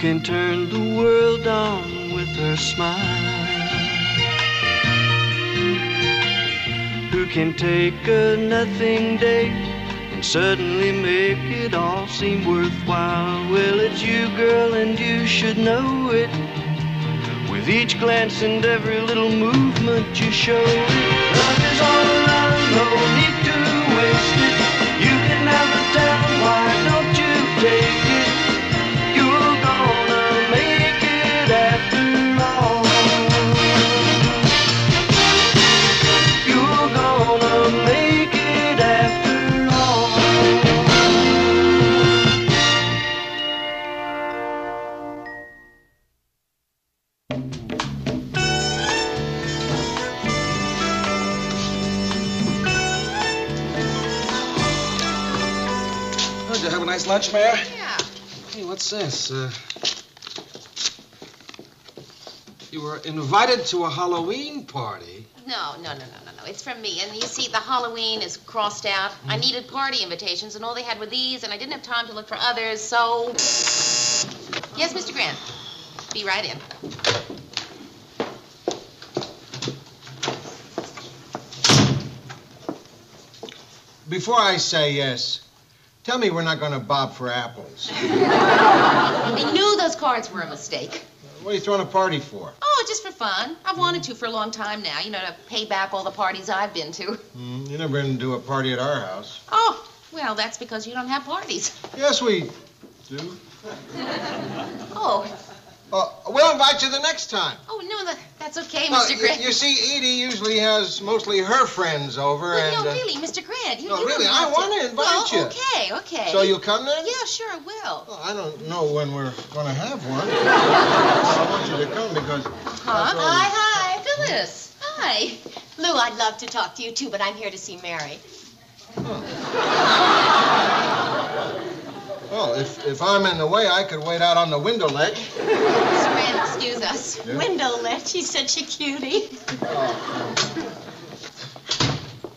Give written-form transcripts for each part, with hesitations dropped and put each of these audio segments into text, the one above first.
can turn the world on with her smile? Who can take a nothing day and suddenly make it all seem worthwhile? Well, it's you, girl, and you should know it. With each glance and every little movement you show it. Love is all around, no need to waste it. You can have the town, why don't you take it? You're gonna make it after all. You're gonna make it after all. Did you have a nice lunch, Mayor? Yeah. Hey, what's this? You were invited to a Halloween party. No. It's from me. And you see, the Halloween is crossed out. I needed party invitations, and all they had were these, and I didn't have time to look for others, so... Yes, Mr. Grant. Be right in. Before I say yes, tell me we're not going to bob for apples. I knew those cards were a mistake. What are you throwing a party for? Oh, just for fun. I've wanted to for a long time now, you know, to pay back all the parties I've been to. You never been to a party at our house. Oh, well, that's because you don't have parties. Yes, we do. Oh. We'll invite you the next time. Oh, no, that's okay, Mr. Grant. You see, Edie usually has mostly her friends over. Well, no, really, Mr. Grant. You really, don't I have want to invite you. Okay. So you'll come then? Yeah, sure, I will. Well, I don't know when we're going to have one. I want you to come because... Hi, Phyllis. Hi. Lou, I'd love to talk to you, too, but I'm here to see Mary. Well, if I'm in the way, I could wait out on the window ledge. Mr. Grant, excuse us. Yeah. Window ledge, she's such a cutie.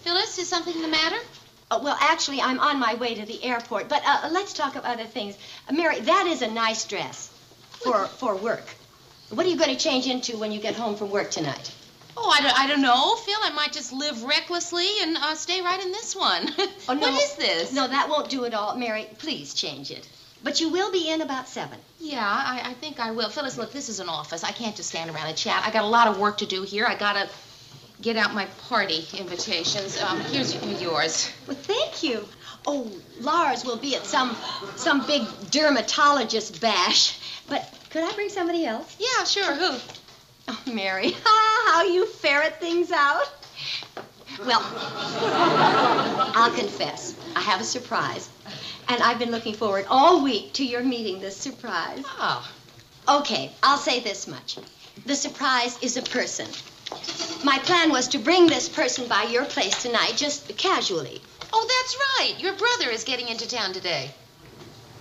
Phyllis, is something the matter? Well, actually, I'm on my way to the airport, but let's talk of other things. Mary, that is a nice dress for work. What are you going to change into when you get home from work tonight? Oh, I don't know, Phil. I might just live recklessly and stay right in this one. Oh, no. What is this? No, that won't do at all. Mary, please change it. But you will be in about 7. Yeah, I think I will. Phyllis, look, this is an office. I can't just stand around and chat. I got a lot of work to do here. I got to get out my party invitations. Here's yours. Well, thank you. Oh, Lars will be at some big dermatologist bash. But could I bring somebody else? Yeah, sure. Who? Oh, Mary, how you ferret things out. Well, I'll confess, I have a surprise. And I've been looking forward all week to your meeting this surprise. Oh. Okay, I'll say this much. The surprise is a person. My plan was to bring this person by your place tonight, just casually. Oh, that's right. Your brother is getting into town today.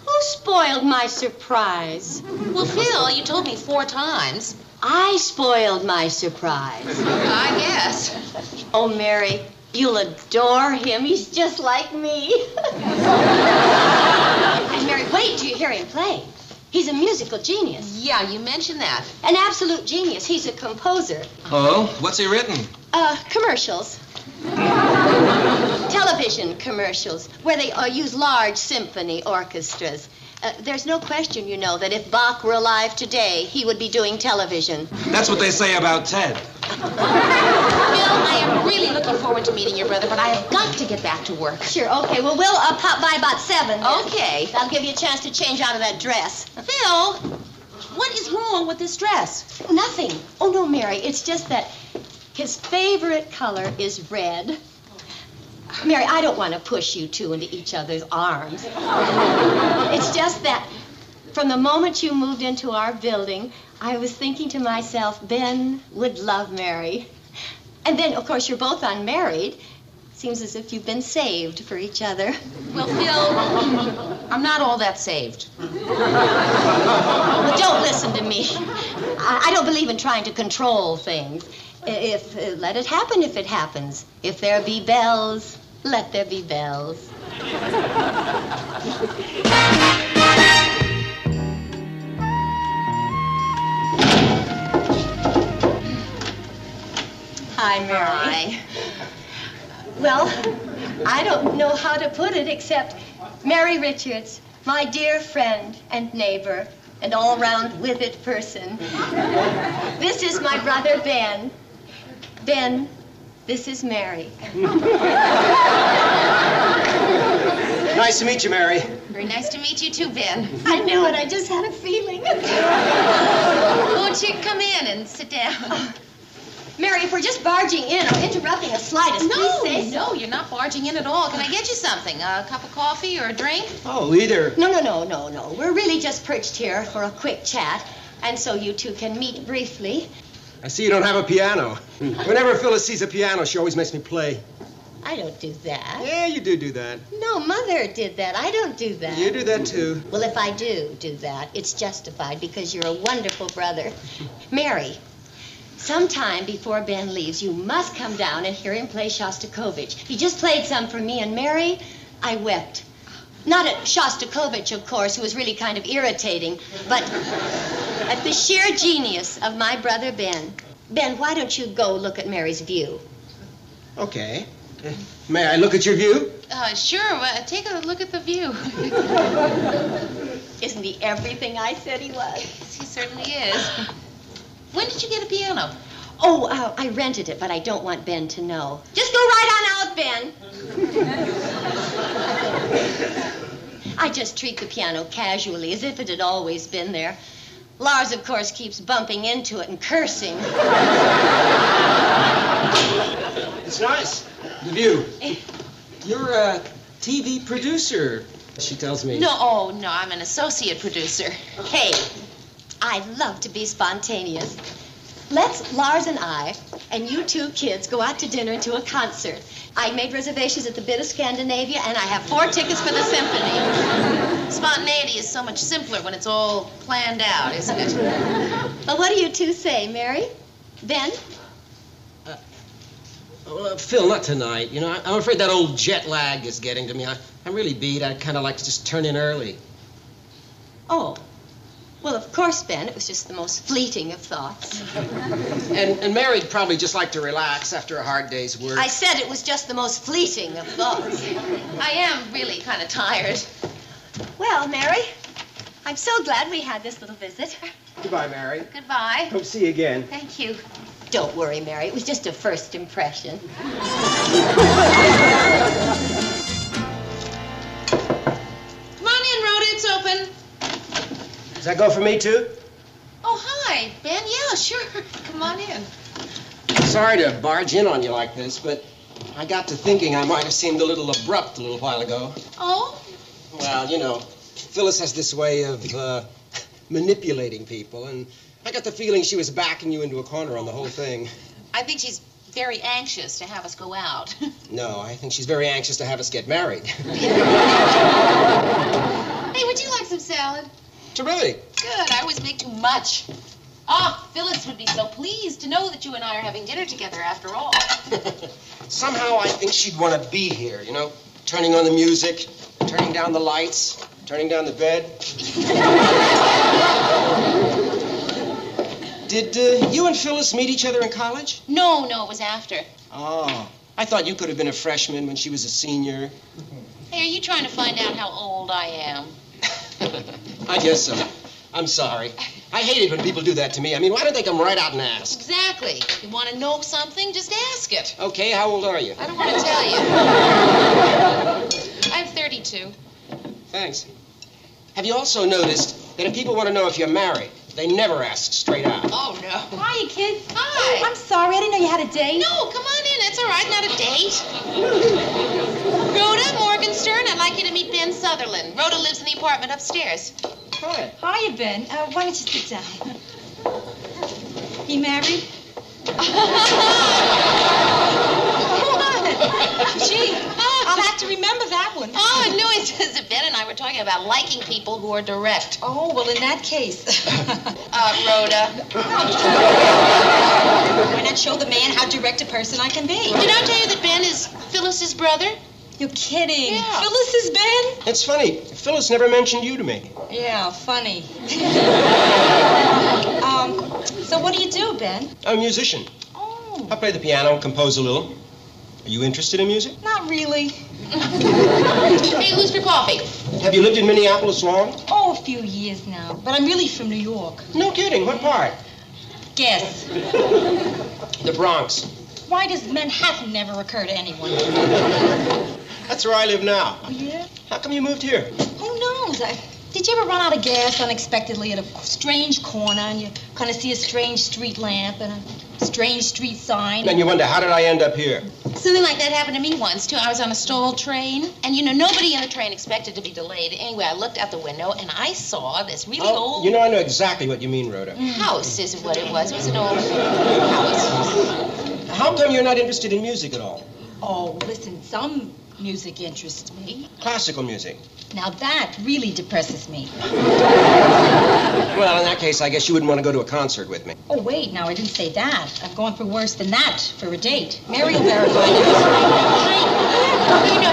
Who spoiled my surprise? Well, Phil, you told me 4 times. I spoiled my surprise. I guess. Oh, Mary, you'll adore him. He's just like me. And Mary, wait till you hear him play. He's a musical genius. Yeah, you mentioned that. An absolute genius. He's a composer. Oh? What's he written? Commercials. Television commercials, where they use large symphony orchestras. There's no question, you know, that if Bach were alive today, he would be doing television. That's what they say about Ted. Phil, I am really looking forward to meeting your brother, but I have got to get back to work. Sure, okay. Well, we'll pop by about 7 then. Okay. I'll give you a chance to change out of that dress. Phil, what is wrong with this dress? Nothing. Oh, no, Mary. It's just that his favorite color is red. Mary, I don't want to push you two into each other's arms. It's just that from the moment you moved into our building, I was thinking to myself, Ben would love Mary. And then, of course, you're both unmarried. Seems as if you've been saved for each other. Well, Phil, I'm not all that saved. Well, don't listen to me. I don't believe in trying to control things. Let it happen if it happens. If there be bells, let there be bells. Hi, Mary. Hi. Well, I don't know how to put it except Mary Richards, my dear friend and neighbor and all-round with-it person. This is my brother, Ben. Ben, this is Mary. Nice to meet you, Mary. Very nice to meet you too, Ben. I knew it. I just had a feeling. Won't you come in and sit down? Mary, if we're just barging in or interrupting the slightest, please say so. No, you're not barging in at all. Can I get you something? A cup of coffee or a drink? Oh, either. No. We're really just perched here for a quick chat, and so you two can meet briefly. I see you don't have a piano. Whenever Phyllis sees a piano, she always makes me play. I don't do that. Yeah, you do that. No, Mother did that. I don't do that. You do that, too. Well, if I do that, it's justified because you're a wonderful brother. Mary, sometime before Ben leaves, you must come down and hear him play Shostakovich. He just played some for me, and Mary, I wept. Not at Shostakovich, of course, who was really kind of irritating, but at the sheer genius of my brother Ben. Ben, why don't you go look at Mary's view? Okay. May I look at your view? Sure. Take a look at the view. Isn't he everything I said he was? He certainly is. When did you get a piano? Oh, I rented it, but I don't want Ben to know. Just go right on out, Ben. I just treat the piano casually, as if it had always been there. Lars, of course, keeps bumping into it and cursing. It's nice. The view. You're a TV producer, she tells me. No, I'm an associate producer. Hey, I love to be spontaneous. Let's Lars and I and you two kids go out to dinner and to a concert. I made reservations at the Bit of Scandinavia, and I have 4 tickets for the symphony. Spontaneity is so much simpler when it's all planned out, isn't it? Well, what do you two say, Mary? Ben? Phil, not tonight. You know, I'm afraid that old jet lag is getting to me. I'm really beat. I'd kind of like to just turn in early. Oh. Well, of course, Ben, it was just the most fleeting of thoughts. And Mary'd probably just like to relax after a hard day's work. I said it was just the most fleeting of thoughts. I am really kind of tired. Well, Mary, I'm so glad we had this little visit. Goodbye, Mary. Goodbye. Hope to see you again. Thank you. Don't worry, Mary. It was just a first impression. Come on in, Rhoda. It's open. Does that go for me, too? Oh, hi, Ben. Yeah, sure. Come on in. Sorry to barge in on you like this, but I got to thinking I might have seemed a little abrupt a little while ago. Oh? Well, you know, Phyllis has this way of manipulating people, and I got the feeling she was backing you into a corner on the whole thing. I think she's very anxious to have us go out. No, I think she's very anxious to have us get married. Hey, would you like some salad? Terrific. Good. I always make too much. Ah, Phyllis would be so pleased to know that you and I are having dinner together after all. Somehow I think she'd want to be here, you know, turning on the music, turning down the lights, turning down the bed. Did you and Phyllis meet each other in college? No, it was after. Oh, I thought you could have been a freshman when she was a senior. Hey, are you trying to find out how old I am? I guess so. I'm sorry. I hate it when people do that to me. I mean, why don't they come right out and ask? Exactly. If you want to know something, just ask it. Okay, how old are you? I don't want to tell you. I'm 32. Thanks. Have you also noticed that if people want to know if you're married, they never ask straight out? Oh, no. Hiya, kids. Hi. I'm sorry, I didn't know you had a date. No, come on in. It's all right. Not a date. Rhoda Morgenstern, I'd like you to meet Ben Sutherland. Rhoda lives in the apartment upstairs. Hi. Hiya, Ben. Why don't you sit down? He married? Gee, I'll have to remember that one. Oh, I knew it. Ben and I were talking about liking people who are direct. Oh, well, in that case. Rhoda. Why not show the man how direct a person I can be? Did I tell you that Ben is Phyllis's brother? You're kidding. Yeah. Phyllis is Ben? It's funny. Phyllis never mentioned you to me. Yeah, funny. So what do you do, Ben? I'm a musician. Oh. do? I play the piano, compose a little. Are you interested in music? Not really. Hey, who's for coffee? Have you lived in Minneapolis long? Oh, a few years now. But I'm really from New York. No kidding. What part? Guess. The Bronx. Why does Manhattan never occur to anyone? That's where I live now. Oh, yeah? How come you moved here? Who knows? Did you ever run out of gas unexpectedly at a strange corner and you kind of see a strange street lamp and a strange street sign? Then you wonder, how did I end up here? Something like that happened to me once, too. I was on a stalled train, and, nobody in the train expected to be delayed. Anyway, I looked out the window, and I saw this really old... You know, I know exactly what you mean, Rhoda. House is what it was. It was an old house. How come you're not interested in music at all? Oh, listen, some music interests me. Classical music. Now that really depresses me. Well, in that case, I guess you wouldn't want to go to a concert with me. Oh, wait, now I didn't say that. I'm going for worse than that for a date. Mary will verify that.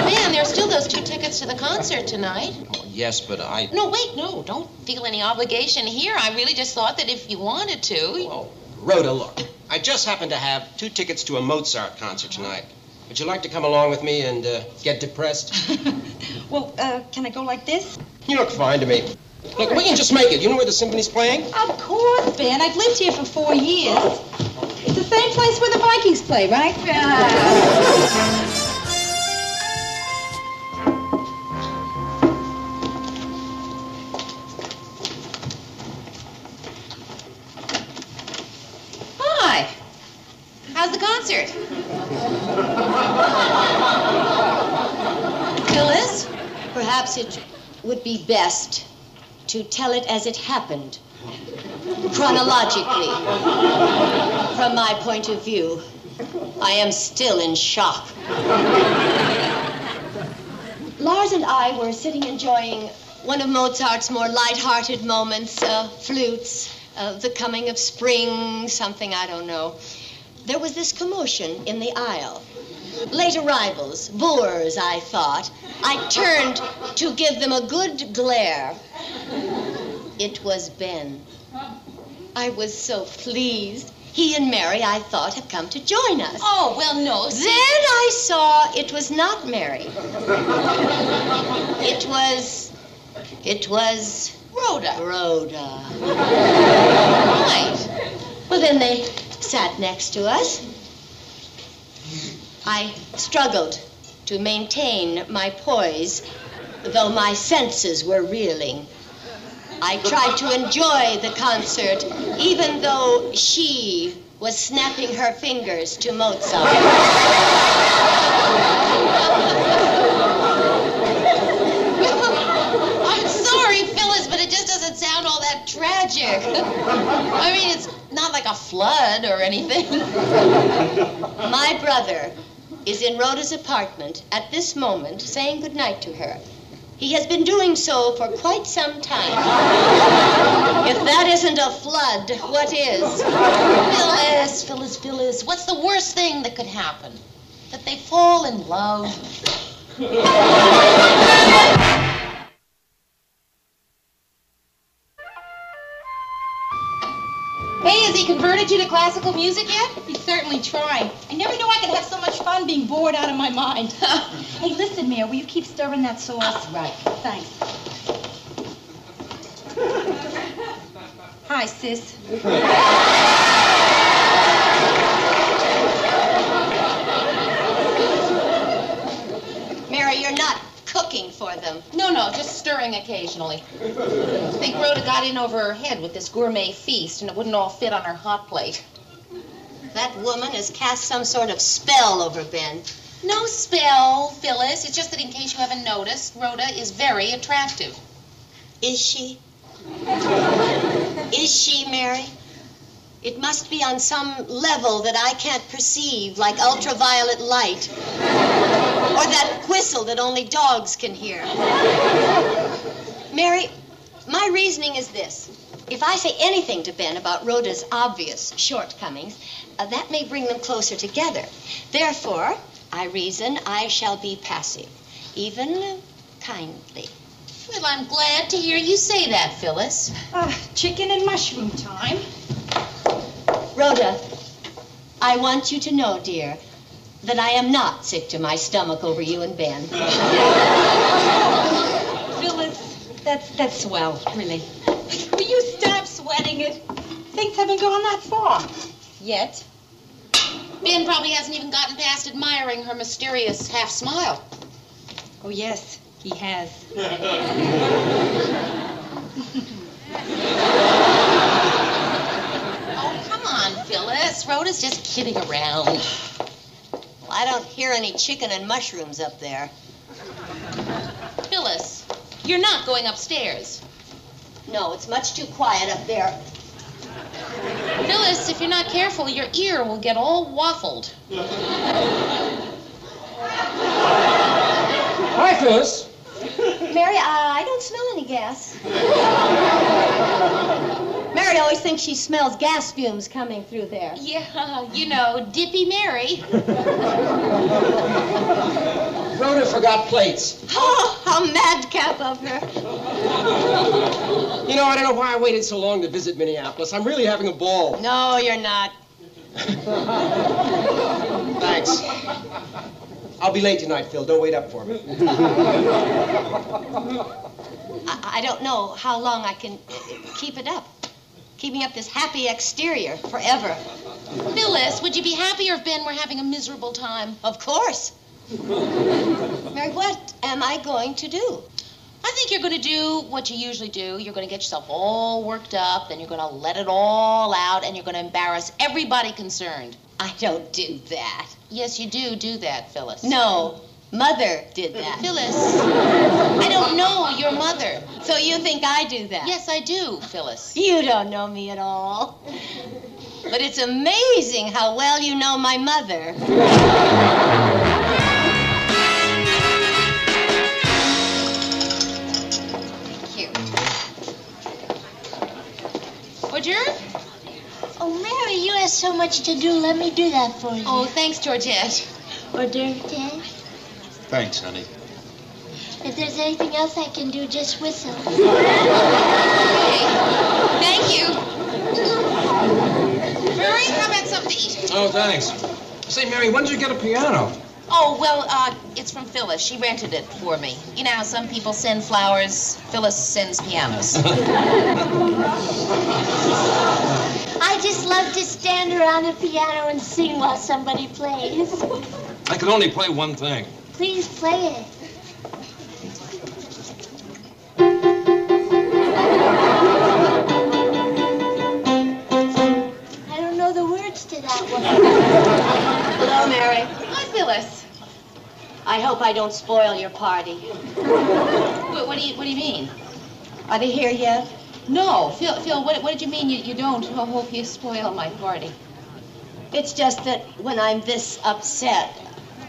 Man, there's still those 2 tickets to the concert tonight. Oh, yes, but I... No, wait, no, don't feel any obligation here. I really just thought that if you wanted to... Oh, Rhoda, look. I just happen to have 2 tickets to a Mozart concert tonight. Would you like to come along with me and get depressed? Well, can I go like this? You look fine to me. Look, we can just make it. You know where the symphony's playing? Of course, Ben. I've lived here for 4 years. It's the same place where the Vikings play, right? Hi. How's the concert? Phyllis? Perhaps it would be best to tell it as it happened, chronologically. From my point of view, I am still in shock. Lars and I were sitting enjoying one of Mozart's more light-hearted moments, flutes, the coming of spring, something I don't know. There was this commotion in the aisle. Late arrivals, boors, I thought. I turned to give them a good glare. It was Ben. I was so pleased. He and Mary, I thought, had come to join us. Oh, well, no. Then I saw it was not Mary. It was... Rhoda. Rhoda. Right. Well, then they sat next to us. I struggled to maintain my poise, though my senses were reeling. I tried to enjoy the concert, even though she was snapping her fingers to Mozart. I'm sorry, Phyllis, but it just doesn't sound all that tragic. I mean, it's not like a flood or anything. My brother is in Rhoda's apartment at this moment saying goodnight to her. He has been doing so for quite some time. If that isn't a flood, what is? Phyllis, what's the worst thing that could happen? That they fall in love? Hey, has he converted you to classical music yet? He's certainly trying. I never knew I could have so much fun being bored out of my mind. Hey, listen, Mia, will you keep stirring that sauce? Right. Thanks. Hi, sis. Mary, you're not cooking for them. No, just stirring occasionally. I think Rhoda got in over her head with this gourmet feast, and it wouldn't all fit on her hot plate. That woman has cast some sort of spell over Ben. No spell, Phyllis. It's just that in case you haven't noticed, Rhoda is very attractive. Is she? Is she, Mary? It must be on some level that I can't perceive, like ultraviolet light. Or that whistle that only dogs can hear. Mary, my reasoning is this. If I say anything to Ben about Rhoda's obvious shortcomings, that may bring them closer together. Therefore, I reason I shall be passive, even kindly. Well, I'm glad to hear you say that, Phyllis. Chicken and mushroom time. Rhoda, I want you to know, dear, that I am not sick to my stomach over you and Ben. Phyllis, that's swell, really. Will you stop sweating it? Things haven't gone that far. Yet. Ben probably hasn't even gotten past admiring her mysterious half-smile. Oh, yes, he has. Oh, come on, Phyllis. Rhoda's just kidding around. Well, I don't hear any chicken and mushrooms up there. Phyllis, you're not going upstairs. No, it's much too quiet up there. Phyllis, if you're not careful, your ear will get all waffled. Hi, Phyllis. Mary, I don't smell any gas. Mary always thinks she smells gas fumes coming through there. Yeah, you know, Dippy Mary. Rhoda forgot plates. Oh, how madcap of her. You know, I don't know why I waited so long to visit Minneapolis. I'm really having a ball. No, you're not. Thanks. I'll be late tonight, Phil. Don't wait up for me. I don't know how long I can keep it up. Keeping up this happy exterior forever. Phyllis, would you be happier if Ben were having a miserable time? Of course. Mary, what am I going to do? I think you're going to do what you usually do. You're going to get yourself all worked up, then you're going to let it all out, and you're going to embarrass everybody concerned. I don't do that. Yes, you do that, Phyllis. No, Mother did that. Phyllis, I don't know your mother. So you think I do that? Yes, I do, Phyllis. You don't know me at all. But it's amazing how well you know my mother. Georgia? Oh, Mary, you have so much to do. Let me do that for you. Oh, thanks, Georgette. Hors d'oeuvre, Ted? Thanks, honey. If there's anything else I can do, just whistle. Okay. Thank you. Mary, how about something to eat? Oh, thanks. Say, Mary, when did you get a piano? Oh, well, it's from Phyllis. She rented it for me. You know how some people send flowers, Phyllis sends pianos. I just love to stand around the piano and sing while somebody plays. I can only play one thing. Please play it. I don't know the words to that one. Hello, Mary. Hi, Phyllis. I hope I don't spoil your party. What do you mean? Are they here yet? No, Phil, what did you mean you don't hope you spoil my party? It's just that when I'm this upset.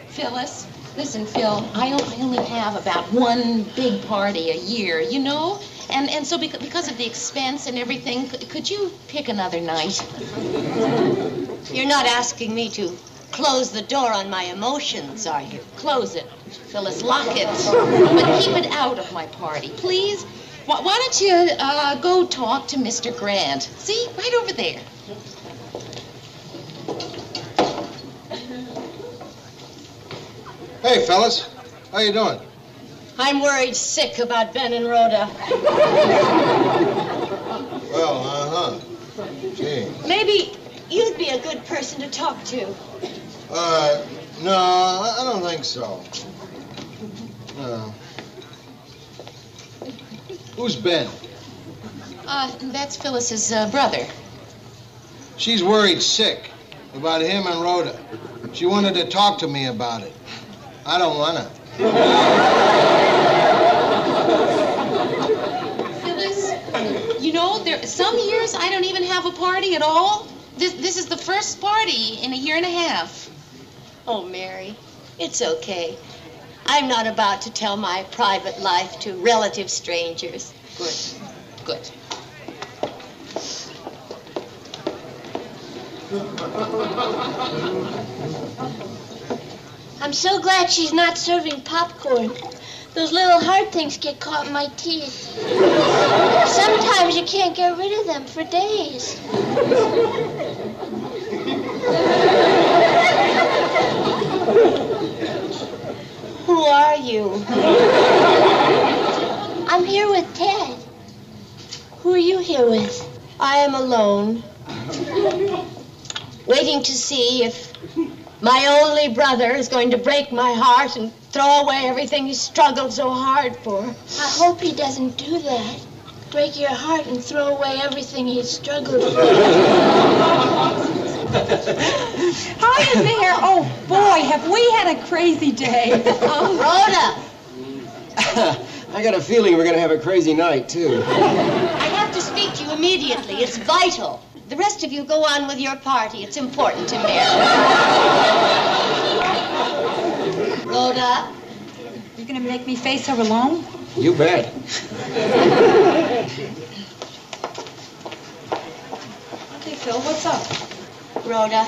Phyllis, listen, Phil, I only have about one big party a year, you know? And so because of the expense and everything, could you pick another night? You're not asking me to close the door on my emotions, are you? Close it, Phyllis, lock it. But keep it out of my party, please. Why don't you go talk to Mr. Grant? See, right over there. Hey, fellas. How you doing? I'm worried sick about Ben and Rhoda. Well, Gee. Maybe you'd be a good person to talk to. No, I don't think so. No. Who's Ben? That's Phyllis's brother. She's worried sick about him and Rhoda. She wanted to talk to me about it. I don't want to. Phyllis, you know, some years I don't even have a party at all. This is the first party in a year and a half. Oh, Mary, it's okay. I'm not about to tell my private life to relative strangers. Good. I'm so glad she's not serving popcorn. Those little hard things get caught in my teeth. Sometimes you can't get rid of them for days. Who are you? I'm here with Ted. Who are you here with? I am alone, waiting to see if my only brother is going to break my heart and throw away everything he struggled so hard for. I hope he doesn't do that. Break your heart and throw away everything he struggled for. Hiya there. Oh, boy, have we had a crazy day. Oh, Rhoda! I got a feeling we're going to have a crazy night, too. I have to speak to you immediately. It's vital. The rest of you go on with your party. It's important to Mary. Rhoda? You're going to make me face her alone? You bet. Okay, Phil, what's up? Rhoda,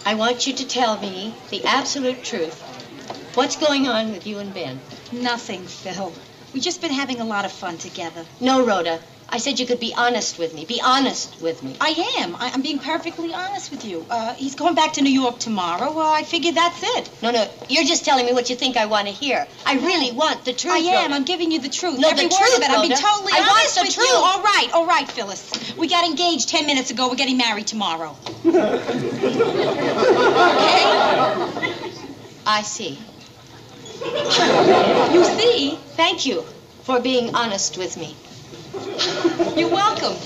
I want you to tell me the absolute truth. What's going on with you and Ben? Nothing, Phil. We've just been having a lot of fun together. No, Rhoda. I said you could be honest with me. Be honest with me. I am. I'm being perfectly honest with you. He's going back to New York tomorrow. Well, I figured that's it. No, you're just telling me what you think I want to hear. I really want the truth, I am. Rhoda. I'm giving you the truth. No, Every the word truth, of it. I'm being Rhoda. totally I want honest the with truth. you. All right, Phyllis. We got engaged 10 minutes ago. We're getting married tomorrow. Okay? I see. You see? Thank you for being honest with me. You're welcome.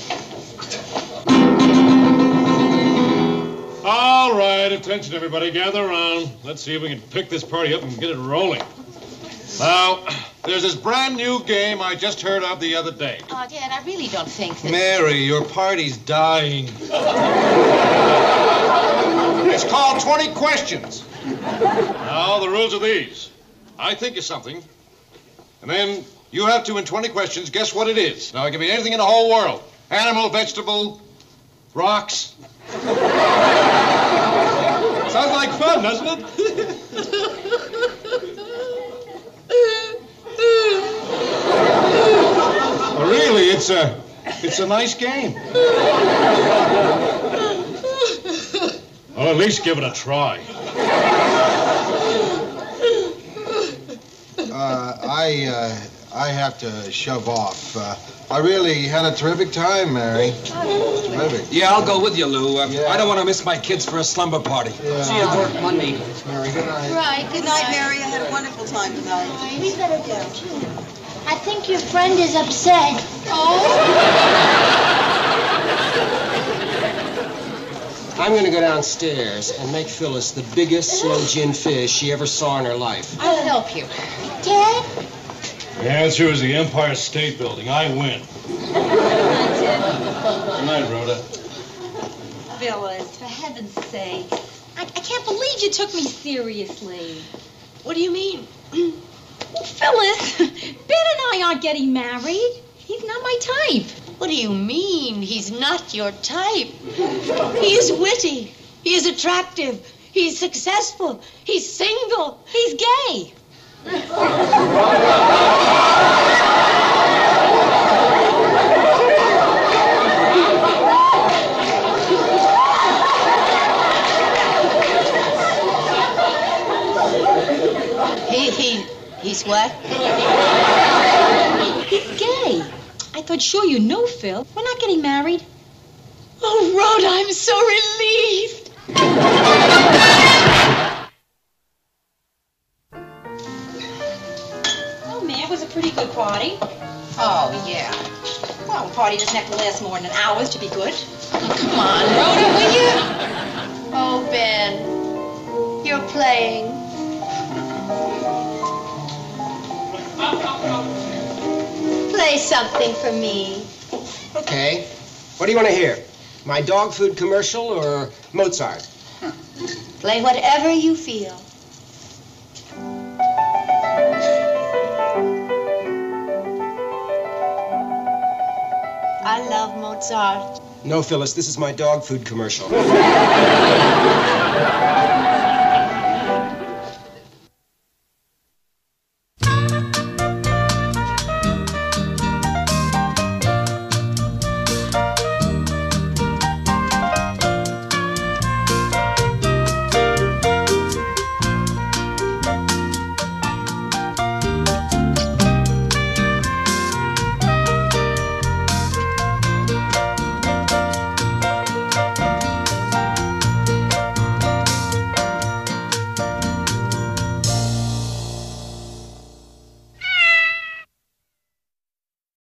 All right, attention, everybody. Gather around. Let's see if we can pick this party up and get it rolling. Now, there's this brand new game I just heard of the other day. Oh, Dad, I really don't think that... Mary, your party's dying. It's called 20 Questions. Now, the rules are these. I think of something, and then you have to, in 20 questions, guess what it is. Now, it can be anything in the whole world. Animal, vegetable, rocks. Sounds like fun, doesn't it? Well, really, it's a nice game. Well, at least give it a try. I have to shove off. I really had a terrific time, Mary. Terrific. Yeah, I'll go with you, Lou. I don't want to miss my kids for a slumber party. Yeah. See you at work Monday. Mary, good night. Right, Good night, Mary. I had a wonderful time tonight. We better go, too. I think your friend is upset. I'm going to go downstairs and make Phyllis the biggest slow gin fish she ever saw in her life. I'll help you. Ted? The answer is the Empire State Building. I win. Good night, Rhoda. Phyllis, for heaven's sake. I can't believe you took me seriously. What do you mean? Well, Phyllis, Ben and I aren't getting married. He's not my type. What do you mean he's not your type? He is witty. He is attractive. He's successful. He's single. He's gay. He's what? He's gay. I thought sure you knew, Phil. We're not getting married. Oh, Rhoda, I'm so relieved. Oh, man, it was a pretty good party. Oh, yeah. Well, a party doesn't have to last more than an hour to be good. Oh, come on, Rhoda, will you? Oh, Ben, you're playing. Play something for me. Okay. What do you want to hear? My dog food commercial or Mozart? Play whatever you feel. I love Mozart. No, Phyllis, this is my dog food commercial.